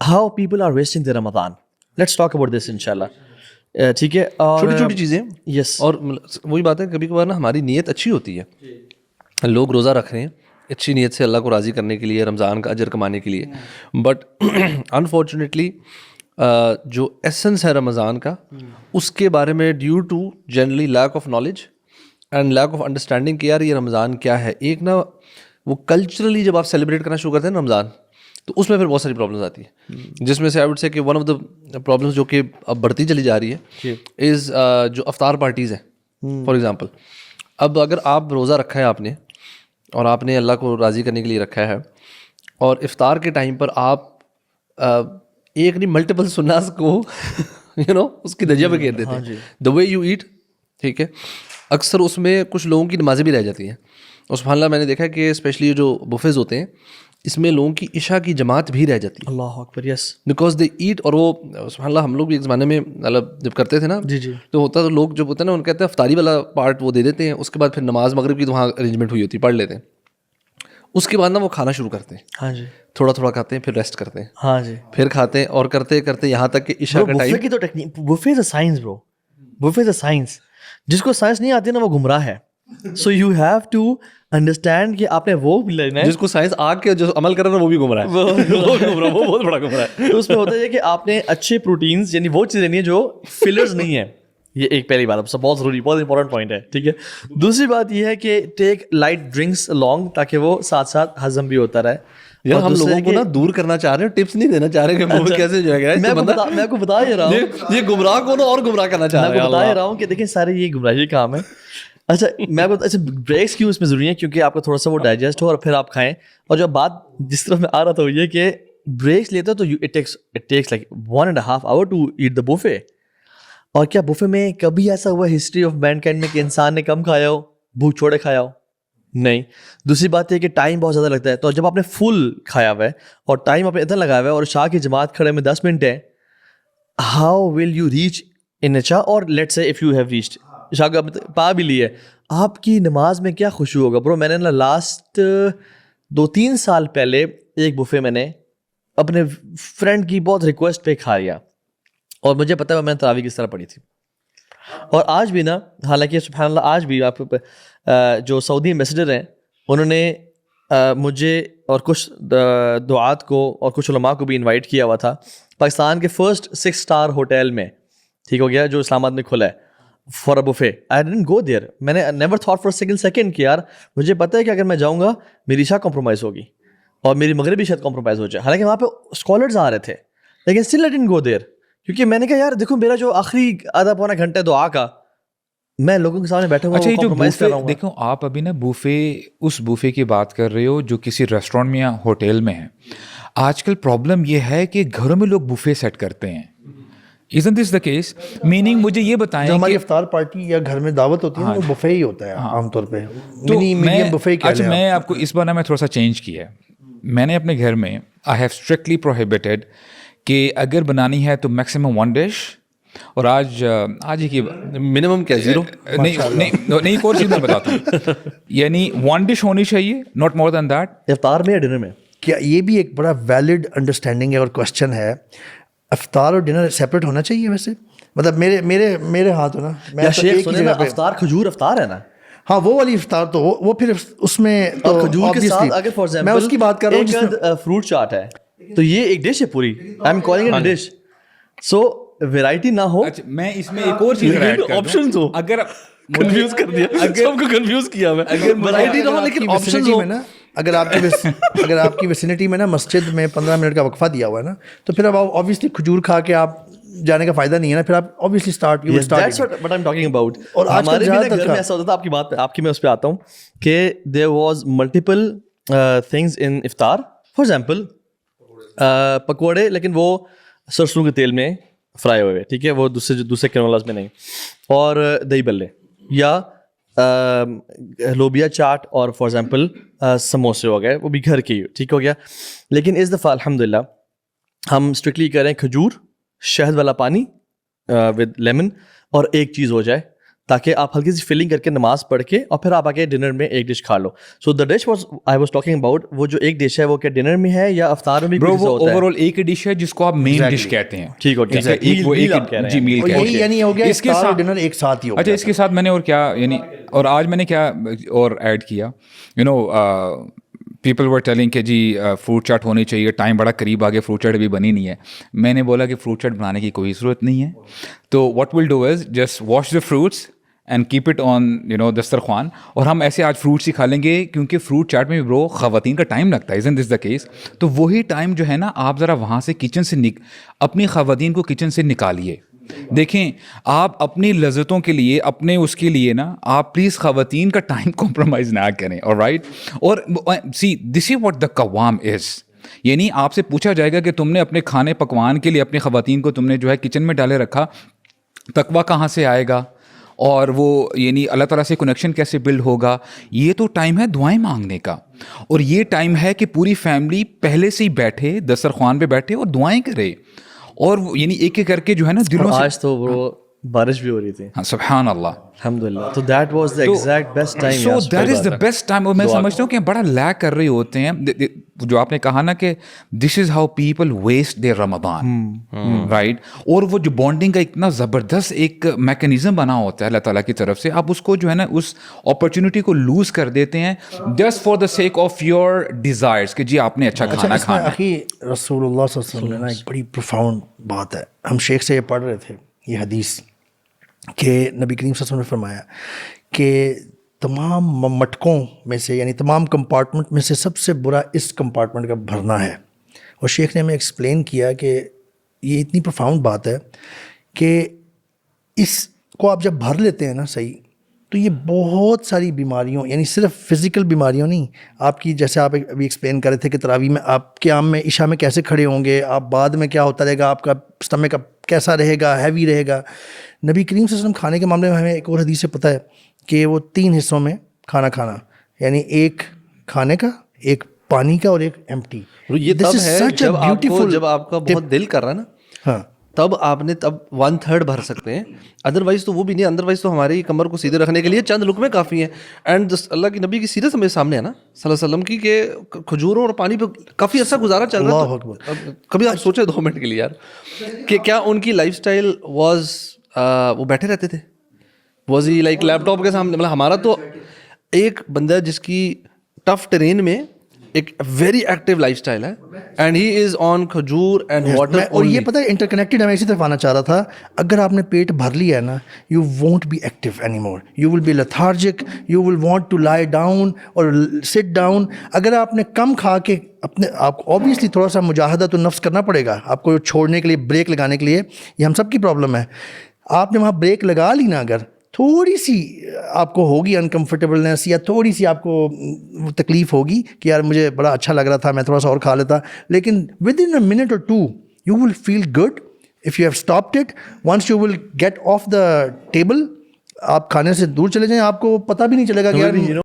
how people are wasting their Ramadan. Let's talk about this inshallah. ٹھیک ہے, چھوٹی چھوٹی چیزیں. یس, اور وہی بات ہے, کبھی کبھار نا ہماری نیت اچھی ہوتی ہے, لوگ روزہ رکھ رہے ہیں اچھی نیت سے اللہ کو راضی کرنے کے لیے, رمضان کا اجر کمانے کے لیے, بٹ انفارچونیٹلی جو ایسنس ہے رمضان کا اس کے بارے میں due to generally lack of knowledge and lack of understanding کہ یار یہ رمضان کیا ہے, ایک نا وہ کلچرلی جب آپ سیلیبریٹ کرنا شروع کرتے ہیں نا رمضان, تو اس میں پھر بہت ساری پرابلمس آتی ہیں, جس میں سے آئی وڈ سے کہ ون آف دا پرابلمس جو کہ اب بڑھتی چلی جا رہی ہے از جو افطار پارٹیز ہیں. فار ایگزامپل, اب اگر آپ روزہ رکھا ہے آپ نے اور آپ نے اللہ کو راضی کرنے کے لیے رکھا ہے, اور افطار کے ٹائم پر آپ ایک نہیں ملٹیپل سناس کو اس کی درجہ پہ گھیر دیتے ہیں, دا وے یو ایٹ. ٹھیک ہے, اکثر اس میں کچھ لوگوں کی نمازیں بھی رہ جاتی ہیں, اور سبحان اللہ میں نے دیکھا کہ اسپیشلی جو بفیز ہوتے ہیں اس میں لوگوں کی عشاء کی جماعت بھی رہ جاتی ہے. اللہ اکبر, یس, بیکاز دے ایٹ. اور وہ سبحان اللہ ہم لوگ بھی ایک زمانے میں مطلب جب کرتے تھے نا, جی تو ہوتا تو لوگ جب ہوتا ہے نا ان کہتے ہیں افطاری والا پارٹ وہ دے دیتے ہیں, اس کے بعد پھر نماز مغرب کی تو وہاں ارینجمنٹ ہوئی ہوتی ہے, پڑھ لیتے ہیں, اس کے بعد نا وہ کھانا شروع کرتے ہیں. ہاں جی, تھوڑا تھوڑا کھاتے ہیں, پھر ریسٹ کرتے ہیں, ہاں جی, پھر کھاتے ہیں, اور کرتے کرتے یہاں تک کہ عشاء کا ٹائم. بفے کی تو technique, buffet is a science bro, buffet is a science. جس کو سائنس نہیں آتی نا وہ گمراہ ہے. So you have to understand کہ آپ نے وہ بھی لینا ہے. جس کو سائنس آ کے جو عمل کر رہا ہے وہ بھی گمراہ ہے, وہ بہت بڑا گمراہ ہے. تو اس میں ہوتا ہے کہ آپ نے اچھے پروٹینس یعنی وہ چیزیں لینی ہے جو فلرز نہیں ہیں. یہ ایک پہلی بات, بہت ضروری, بہت امپورٹنٹ پوائنٹ ہے. ٹھیک ہے, دوسری بات یہ ہے کہ ٹیک لائٹ ڈرنکس لانگ, تاکہ وہ ساتھ ساتھ ہضم بھی ہوتا رہے. یار ہم لوگوں کو نا دور کرنا چاہ رہے ہیں, ٹپس نہیں دینا چاہ رہے کہ وہ کیسے جو ہے. میں کو بتا ہی رہا ہوں, یہ گمراہ کو نا اور گمراہ کرنا چاہ رہے ہیں. میں بتا ہی رہا ہوں کہ دیکھیں سارے یہ گمراہی کام ہے. اچھا میں اچھا بریکس کیوں اس میں ضروری ہے, کیونکہ آپ کا تھوڑا سا وہ ڈائجسٹ ہو اور پھر آپ کھائیں. اور جو بات جس طرح میں آ رہا تھا وہ یہ کہ بریکس لیتے ہو تو it takes like 1.5 hour to eat the buffet. اور کیا بوفے میں کبھی ایسا ہوا ہسٹری آف مین کائنڈ میں کہ انسان نے کم کھایا ہو, بھوک چھوڑے کھایا ہو؟ نہیں. دوسری بات یہ کہ ٹائم بہت زیادہ لگتا ہے. تو جب آپ نے فل کھایا ہوا ہے اور ٹائم آپ نے اتنا لگایا ہوا ہے اور شاہ کی جماعت کھڑے میں 10 منٹ ہے, how will you reach in a Shah? اور let's say if you have reached Shah کو پا بھی لی ہے, آپ کی نماز میں کیا خوشی ہوگا برو. میں نے نا لاسٹ 2-3 سال پہلے ایک بفے میں نے اپنے فرینڈ کی بہت ریکویسٹ پہ کھا لیا, اور مجھے پتا ہے میں نے تراویح کس طرح پڑھی تھی. اور آج بھی نا, حالانکہ سبحان اللہ آج بھی آپ جو سعودی ایمبیسڈر ہیں انہوں نے مجھے اور کچھ دعات کو اور کچھ علماء کو بھی انوائٹ کیا ہوا تھا پاکستان کے فرسٹ 6 star ہوٹل میں, ٹھیک ہو گیا, جو اسلام آباد میں کھلا ہے for a buffet. I didn't go there. میں نے نیور تھاٹ فار سیکنڈ کہ یار مجھے پتا ہے کہ اگر میں جاؤں گا میری عشاء کمپرومائز ہوگی اور میری مغربی شاید کمپرومائز ہو جائے. حالانکہ وہاں پہ اسکالرز آ رہے تھے, لیکن still I didn't go their, کیونکہ میں نے کہا یار دیکھو میرا جو آخری آدھا پونا گھنٹہ دعا کا میں لوگوں کے سامنے بیٹھا ہوا. اچھا, یہ جو بوفے دیکھو آپ ابھی نا بوفے, اس بوفے کی بات کر رہے ہو جو کسی ریسٹورینٹ میں یا ہوٹل میں ہے. آج کل پرابلم یہ ہے کہ گھروں میں لوگ بوفے سیٹ کرتے ہیں. Isn't this the case? Meaning مجھے یہ بتائیں جو ہماری افطار پارٹی یا گھر میں دعوت ہوتی ہے وہ بفے ہی ہوتا ہے عام طور پہ, میڈیم بفے. اچھا میں آپ کو اس بار میں تھوڑا سا چینج کیا ہے. میں نے اپنے گھر میں آئی ہیو اسٹرکٹلی پروہیبٹیڈ کہ اگر بنانی ہے تو میکسیمم 1 dish, اور آج ہی کی منیمم کیا 0 نہیں ایک اور چیز میں بتاتا ہوں, یعنی 1 dish ہونی چاہیے, ناٹ مور دین دیٹ. افطار میں یا ڈنر میں؟ کیا یہ بھی ایک بڑا ویلڈ انڈرسٹینڈنگ ہے اور کوشچن ہے, افطار اور ڈنر سیپریٹ ہونا چاہیے ویسے؟ مطلب میرے ہاتھ ہو نا, میں شیخ سنیں نا افطار کھجور افطار ہے نا, ہاں وہ والی افطار تو وہ پھر اس میں کھجور کے ساتھ اگر فار ایگزامپل میں اس کی بات کر رہا ہوں ایک فروٹ چاٹ ہے تو یہ ایک ڈش ہے پوری. I am calling it dish. So variety نہ ہو. اچھا میں اس میں ایک اور چیز ایڈ کر آپشنز ہو, اگر کنفیوز کر دیا, سب کو کنفیوز کیا میں. اگر ویرائٹی نہ ہو لیکن آپشنز ہو نا. اگر آپ کی ویسینٹی میں نا مسجد میں 15 منٹ کا وقفہ دیا ہوا ہے نا, تو پھر اب آبویسلی کھجور کھا کے آپ جانے کا فائدہ نہیں ہے نا, پھر آپ obviously start. That's what I'm talking about. اور ہمارے بھی گھر میں ایسا ہوتا تھا, آپ کی بات آپ کی میں اس پہ آتا ہوں کہ there was multiple things in افطار. فار ایگزامپل پکوڑے, لیکن وہ سرسوں کے تیل میں فرائی ہوئے, ٹھیک ہے, وہ دوسرے کینولاز میں نہیں, اور دہی بلے یا لوبیا چاٹ, اور فار ایگزامپل سموسے ہو گئے, وہ بھی گھر کے ہی, ٹھیک ہو گیا. لیکن اس دفعہ الحمد للہ ہم اسٹرکٹلی کہہ رہے ہیں کھجور, شہد والا پانی ود لیمن, اور ایک چیز ہو جائے, تاکہ آپ ہلکی سی فلنگ کر کے نماز پڑھ کے اور پھر آپ آ کے ڈنر میں ایک ڈش کھا لو. So the dish was I was talking about, وہ جو ایک ڈش ہے وہ کیا ڈنر میں ہے یا افطار میں بھی برو, کچھ وہ ہوتا ہے؟ اوور آل ایک ڈش ہے جس کو آپ مین ڈش کہتے ہیں. ٹھیک ہو گیا, جی میل کہتے ہیں. یہی یعنی ہو گیا اس کے افطار اور ساتھ ڈنر ایک ساتھ ہی ہو اچھا, اس کے ساتھ میں نے اور کیا یعنی اور آج میں نے کیا اور ایڈ کیا, you know people were telling کہ جی فروٹ چاٹ ہونی چاہیے, ٹائم بڑا قریب آ گیا, فروٹ چاٹ ابھی بنی نہیں ہے. میں نے بولا کہ فروٹ چاٹ بنانے کی کوئی ضرورت نہیں ہے, تو what will do is just wash the fruits and keep it on you know دسترخوان, اور ہم ایسے آج فروٹس ہی کھا لیں گے کیونکہ فروٹ چاٹ میں برو خواتین کا ٹائم لگتا ہے. isn't this the case؟ تو وہی ٹائم جو ہے نا آپ ذرا وہاں سے کچن سے اپنی خواتین کو کچن سے نکالیے. دیکھیں آپ اپنی لذتوں کے لیے اپنے اس کے لیے نا آپ پلیز خواتین کا ٹائم کمپرومائز نہ کریں. alright, اور سی دس از واٹ دا قوام از, یعنی آپ سے پوچھا جائے گا کہ تم نے اپنے کھانے پکوان کے لیے اپنی خواتین کو تم نے جو ہے کچن میں ڈالے رکھا, تقویٰ کہاں سے آئے گا اور وہ یعنی اللہ تعالیٰ سے کنیکشن کیسے بلڈ ہوگا؟ یہ تو ٹائم ہے دعائیں مانگنے کا, اور یہ ٹائم ہے کہ پوری فیملی پہلے سے ہی بیٹھے دسترخوان پہ بیٹھے اور دعائیں کرے, اور یعنی ایک ایک کر کے جو ہے نا دلوں سے. آج تو وہ بارش بھی ہو رہی تھی, ہاں سبحان اللہ, الحمدللہ. تو that was the exact best time. So that is the best time. اور میں سمجھتا ہوں کہ بڑا لیک کر رہے ہوتے ہیں, جو آپ نے کہا نا کہ this is how people waste their Ramzan, right. اور وہ جو بانڈنگ کا اتنا زبردست ایک میکینزم بنا ہوتا ہے اللہ تعالیٰ کی طرف سے, آپ اس کو جو ہے نا اس اپرچونیٹی کو لوز کر دیتے ہیں just for the sake of your desires کہ جی آپ نے اچھا کھانا کھانا. اخی رسول اللہ صلی اللہ علیہ وسلم نے ایک بڑی پروفاؤنڈ بات ہے, ہم شیخ سے یہ پڑھ رہے تھے یہ حدیث کہ نبی کریم صلی اللہ علیہ وسلم نے فرمایا کہ تمام مٹکوں میں سے یعنی تمام کمپارٹمنٹ میں سے سب سے برا اس کمپارٹمنٹ کا بھرنا ہے. اور شیخ نے ہمیں ایکسپلین کیا کہ یہ اتنی پروفاؤنڈ بات ہے کہ اس کو آپ جب بھر لیتے ہیں نا صحیح, تو یہ بہت ساری بیماریوں یعنی صرف فزیکل بیماریوں نہیں, آپ کی جیسے آپ ابھی ایکسپلین کر رہے تھے کہ تراویح میں آپ قیام میں عشاء میں کیسے کھڑے ہوں گے, آپ بعد میں کیا ہوتا رہے گا, آپ کا اسٹمک کیسا رہے گا, ہیوی رہے گا. نبی کریم صلی اللہ علیہ وسلم کھانے کے معاملے میں ہمیں ایک اور حدیث سے پتہ ہے کہ وہ 3 حصوں میں کھانا کھانا, یعنی ایک کھانے کا, ایک پانی کا اور ایک ایمٹی. یہ تب ہے جب آپ کا بہت دل کر رہا ہے نا, ہاں تب آپ نے تب 1/3 بھر سکتے ہیں, ادروائز تو وہ بھی نہیں. ادروائز تو ہماری کمر کو سیدھے رکھنے کے لیے چند لقمے کافی ہیں. اینڈ اللہ کی نبی کی سیرت ہمارے سامنے ہے نا صلی اللہ علیہ وسلم کی کہ کھجوروں اور پانی پہ کافی عرصہ گزارا چل رہا ہے. کبھی آپ سوچے 2 منٹ کے لیے یار کہ کیا ان کی لائف اسٹائل واز وہ بیٹھے رہتے تھے, was he like laptop کے سامنے. مطلب ہمارا تو ایک بندہ جس کی ٹف ٹرین میں ایک ویری ایکٹیو لائف اسٹائل ہے اینڈ ہی از آن کھجور اینڈ واٹر. اور یہ پتہ ہے انٹر کنیکٹڈ, میں اسی طرف آنا چاہ رہا تھا. اگر آپ نے پیٹ بھر لیا ہے نا, you won't be active any more, you will be lethargic, you will want to lie down اور سٹ ڈاؤن. اگر آپ نے کم کھا کے اپنے آپ کو آبویسلی تھوڑا سا مجاہدہ تو نفس کرنا پڑے گا آپ کو چھوڑنے کے لیے, بریک لگانے کے لیے. یہ ہم سب کی پرابلم ہے. آپ نے وہاں بریک لگا لی نا, اگر تھوڑی سی آپ کو ہوگی انکمفرٹیبلنس یا تھوڑی سی آپ کو تکلیف ہوگی کہ یار مجھے بڑا اچھا لگ رہا تھا, میں تھوڑا سا اور کھا لیتا, لیکن ود ان اے منٹ اور 2 you will feel good if you have stopped it. Once you will get off the table, آپ کھانے سے دور چلے جائیں, آپ کو پتہ بھی نہیں چلے گا کہ یار